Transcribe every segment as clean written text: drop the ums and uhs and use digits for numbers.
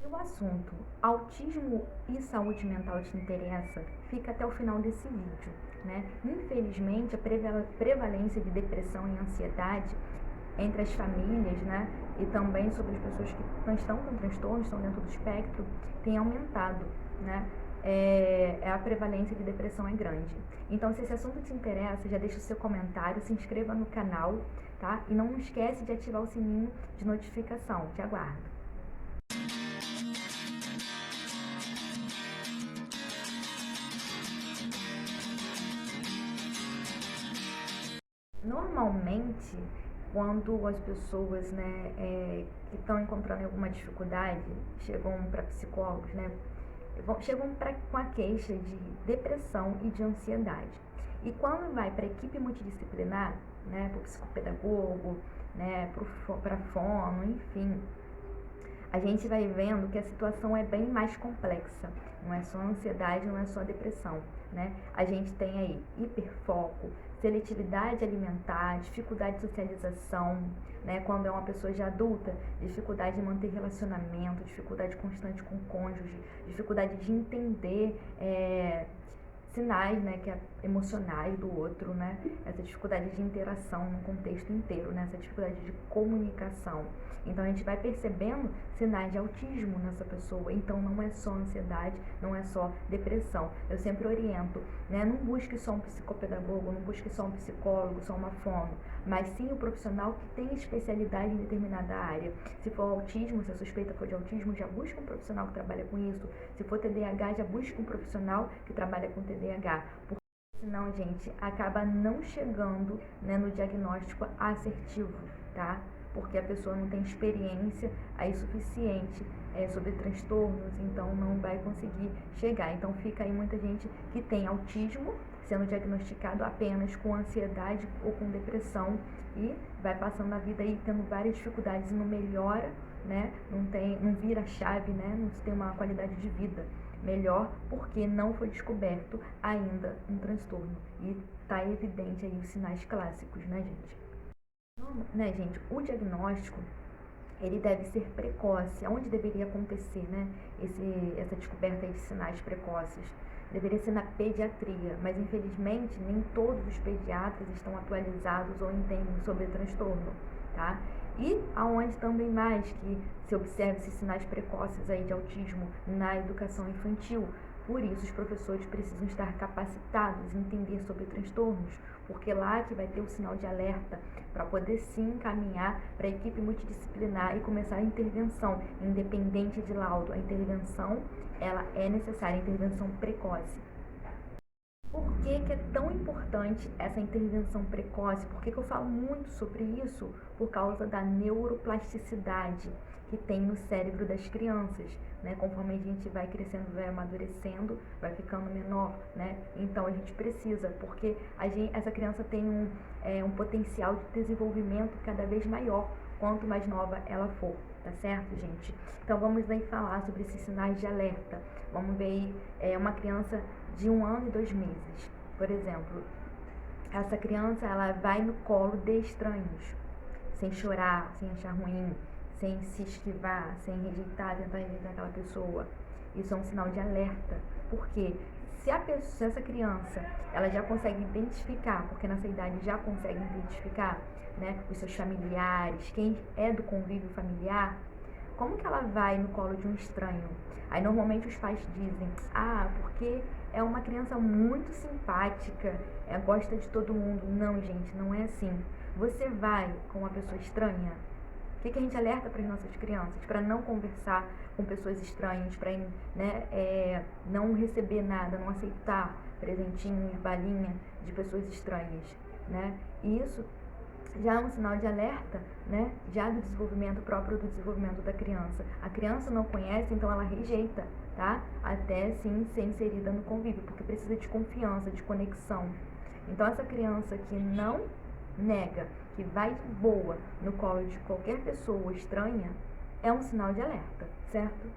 Se o assunto autismo e saúde mental te interessa, fica até o final desse vídeo, né? Infelizmente, a prevalência de depressão e ansiedade entre as famílias, né, e também sobre as pessoas que não estão com transtorno, estão dentro do espectro, tem aumentado, né? A prevalência de depressão é grande. Então, se esse assunto te interessa, já deixa o seu comentário, se inscreva no canal, tá? E não esquece de ativar o sininho de notificação. Te aguardo. Normalmente, quando as pessoas, né, que estão encontrando alguma dificuldade, chegam para psicólogos, né, chegam com a queixa de depressão e de ansiedade. E quando vai para a equipe multidisciplinar, né, para o psicopedagogo, né, para fono, enfim, a gente vai vendo que a situação é bem mais complexa. Não é só ansiedade, não é só depressão, né? A gente tem aí hiperfoco, seletividade alimentar, dificuldade de socialização, né? Quando é uma pessoa já adulta, dificuldade de manter relacionamento, dificuldade constante com o cônjuge, dificuldade de entender sinais, né, que é emocionais do outro, né? Essa dificuldade de interação no contexto inteiro, né? Essa dificuldade de comunicação. Então a gente vai percebendo sinais de autismo nessa pessoa. Então não é só ansiedade, não é só depressão. Eu sempre oriento, né? Não busque só um psicopedagogo, não busque só um psicólogo, só uma fono, mas sim o profissional que tem especialidade em determinada área. Se for autismo, se a suspeita for de autismo, já busca um profissional que trabalha com isso. Se for TDAH, já busca um profissional que trabalha com TDAH. Porque senão, gente, acaba não chegando, né, no diagnóstico assertivo, tá? Porque a pessoa não tem experiência aí suficiente sobre transtornos, então não vai conseguir chegar. Então fica aí muita gente que tem autismo sendo diagnosticado apenas com ansiedade ou com depressão e vai passando a vida aí tendo várias dificuldades e não melhora, né? Não vira chave, né? Não tem uma qualidade de vida melhor porque não foi descoberto ainda um transtorno. E tá evidente aí os sinais clássicos, né, gente? Né, gente, o diagnóstico ele deve ser precoce. Onde deveria acontecer, né, essa descoberta de sinais precoces? Deveria ser na pediatria, mas infelizmente nem todos os pediatras estão atualizados ou entendem sobre o transtorno, tá? E aonde também mais que se observa esses sinais precoces aí de autismo na educação infantil. Por isso, os professores precisam estar capacitados em entender sobre transtornos, porque lá que vai ter o sinal de alerta para poder sim encaminhar para a equipe multidisciplinar e começar a intervenção, independente de laudo. A intervenção, ela é necessária, a intervenção precoce. Por que é tão importante essa intervenção precoce? Por que eu falo muito sobre isso? Por causa da neuroplasticidade que tem no cérebro das crianças, né? Conforme a gente vai crescendo, vai amadurecendo, vai ficando menor, né? Então a gente precisa, porque essa criança tem um potencial de desenvolvimento cada vez maior, quanto mais nova ela for, tá certo, gente? Então vamos aí falar sobre esses sinais de alerta. Vamos ver aí uma criança de 1 ano e 2 meses, por exemplo. Essa criança, ela vai no colo de estranhos, sem chorar, sem achar ruim, sem se esquivar, sem rejeitar, tentar rejeitar aquela pessoa. Isso é um sinal de alerta. Por quê? Se essa criança, ela já consegue identificar, porque nessa idade já consegue identificar, né, os seus familiares, quem é do convívio familiar, como que ela vai no colo de um estranho? Aí normalmente os pais dizem, porque é uma criança muito simpática, gosta de todo mundo. Não, gente, não é assim. Você vai com uma pessoa estranha, o que a gente alerta para as nossas crianças? Para não conversar com pessoas estranhas, para, né, não receber nada, não aceitar presentinhos, balinha de pessoas estranhas, né? E isso já é um sinal de alerta, né, já do desenvolvimento próprio do desenvolvimento da criança. A criança não conhece, então ela rejeita, tá? Até sim ser inserida no convívio, porque precisa de confiança, de conexão. Então essa criança que não nega, que vai de boa no colo de qualquer pessoa estranha, é um sinal de alerta, certo?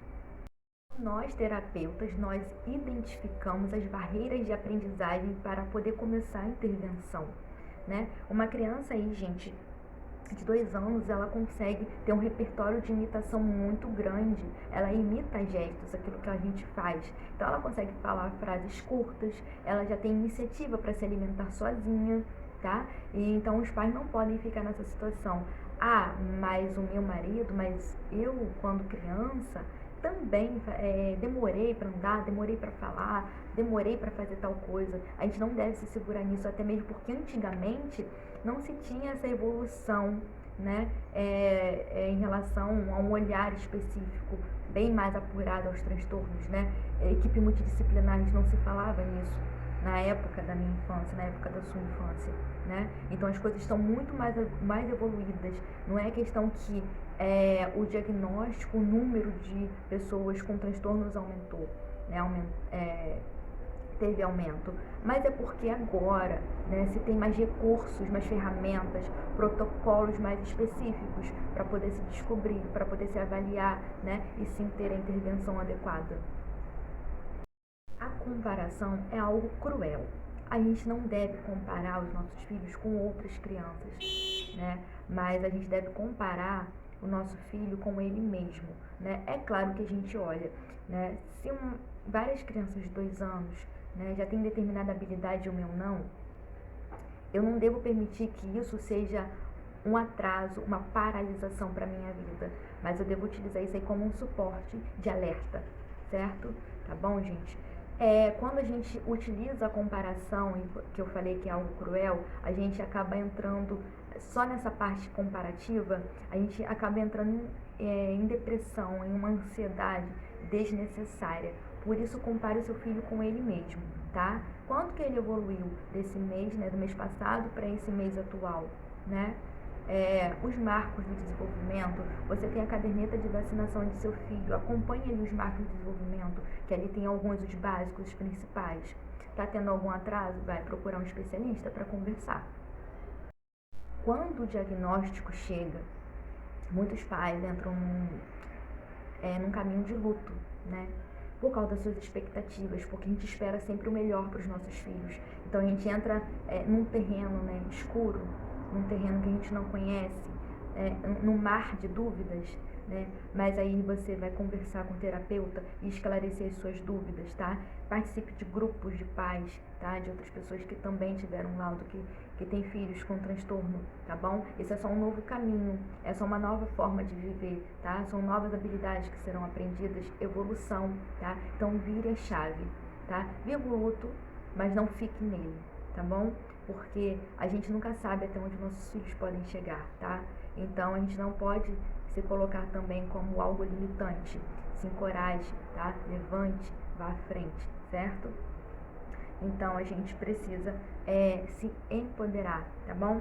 Nós, terapeutas, nós identificamos as barreiras de aprendizagem para poder começar a intervenção, né? Uma criança aí, gente, de 2 anos, ela consegue ter um repertório de imitação muito grande. Ela imita gestos, aquilo que a gente faz. Então ela consegue falar frases curtas, ela já tem iniciativa para se alimentar sozinha, tá? E então os pais não podem ficar nessa situação. Ah, mas o meu marido, mas eu quando criança também demorei para andar, demorei para falar, demorei para fazer tal coisa. A gente não deve se segurar nisso, até mesmo porque antigamente não se tinha essa evolução, né, em relação a um olhar específico, bem mais apurado aos transtornos, né? Equipe multidisciplinar, a gente não se falava nisso na época da minha infância, na época da sua infância, né? Então as coisas estão muito mais evoluídas. Não é questão que o diagnóstico, o número de pessoas com transtornos aumentou, né? Teve aumento, mas é porque agora, né, se tem mais recursos, mais ferramentas, protocolos mais específicos para poder se descobrir, para poder se avaliar, né, e sim ter a intervenção adequada. A comparação é algo cruel. A gente não deve comparar os nossos filhos com outras crianças, né? Mas a gente deve comparar o nosso filho com ele mesmo, né? É claro que a gente olha, né? Se várias crianças de 2 anos, né, já têm determinada habilidade e o meu não, eu não devo permitir que isso seja um atraso, uma paralisação para a minha vida, mas eu devo utilizar isso aí como um suporte de alerta, certo? Tá bom, gente? Quando a gente utiliza a comparação, que eu falei que é algo cruel, a gente acaba entrando só nessa parte comparativa, a gente acaba entrando em depressão, em uma ansiedade desnecessária. Por isso, compare o seu filho com ele mesmo, tá? Quanto que ele evoluiu desse mês, né, do mês passado para esse mês atual, né? Os marcos do desenvolvimento, você tem a caderneta de vacinação de seu filho, acompanhe ali os marcos de desenvolvimento, que ali tem alguns dos básicos, os principais. Tá tendo algum atraso? Vai procurar um especialista para conversar. Quando o diagnóstico chega, muitos pais entram num caminho de luto, né? Por causa das suas expectativas, porque a gente espera sempre o melhor para os nossos filhos. Então a gente entra num terreno, né, escuro, num terreno que a gente não conhece, num mar de dúvidas, né? Mas aí você vai conversar com o terapeuta e esclarecer as suas dúvidas, tá? Participe de grupos de pais, tá? De outras pessoas que também tiveram um laudo, que tem filhos com transtorno, tá bom? Esse é só um novo caminho, é só uma nova forma de viver, tá? São novas habilidades que serão aprendidas, evolução, tá? Então vire a chave, tá? Viva o luto, mas não fique nele, tá bom? Porque a gente nunca sabe até onde nossos filhos podem chegar, tá? Então a gente não pode se colocar também como algo limitante. Se encoraje, tá? Levante, vá à frente, certo? Então a gente precisa se empoderar, tá bom?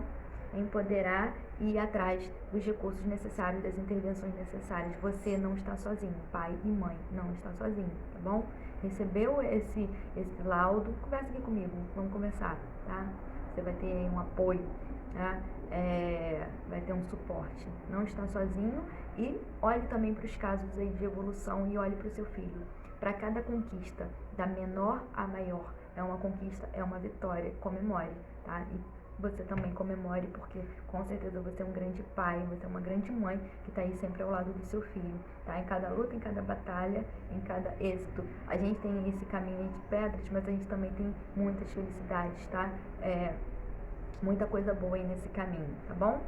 Empoderar e ir atrás dos recursos necessários, das intervenções necessárias. Você não está sozinho, pai e mãe não está sozinho, tá bom? Recebeu esse laudo, conversa aqui comigo, vamos conversar, tá? Você vai ter um apoio, tá? Vai ter um suporte. Não está sozinho e olhe também para os casos aí de evolução e olhe para o seu filho. Para cada conquista, da menor a maior, é uma conquista, é uma vitória, comemore, tá? E você também comemore, porque com certeza você é um grande pai, você é uma grande mãe que está aí sempre ao lado do seu filho, tá? Em cada luta, em cada batalha, em cada êxito. A gente tem esse caminho de pedras, mas a gente também tem muitas felicidades, tá? Muita coisa boa aí nesse caminho, tá bom?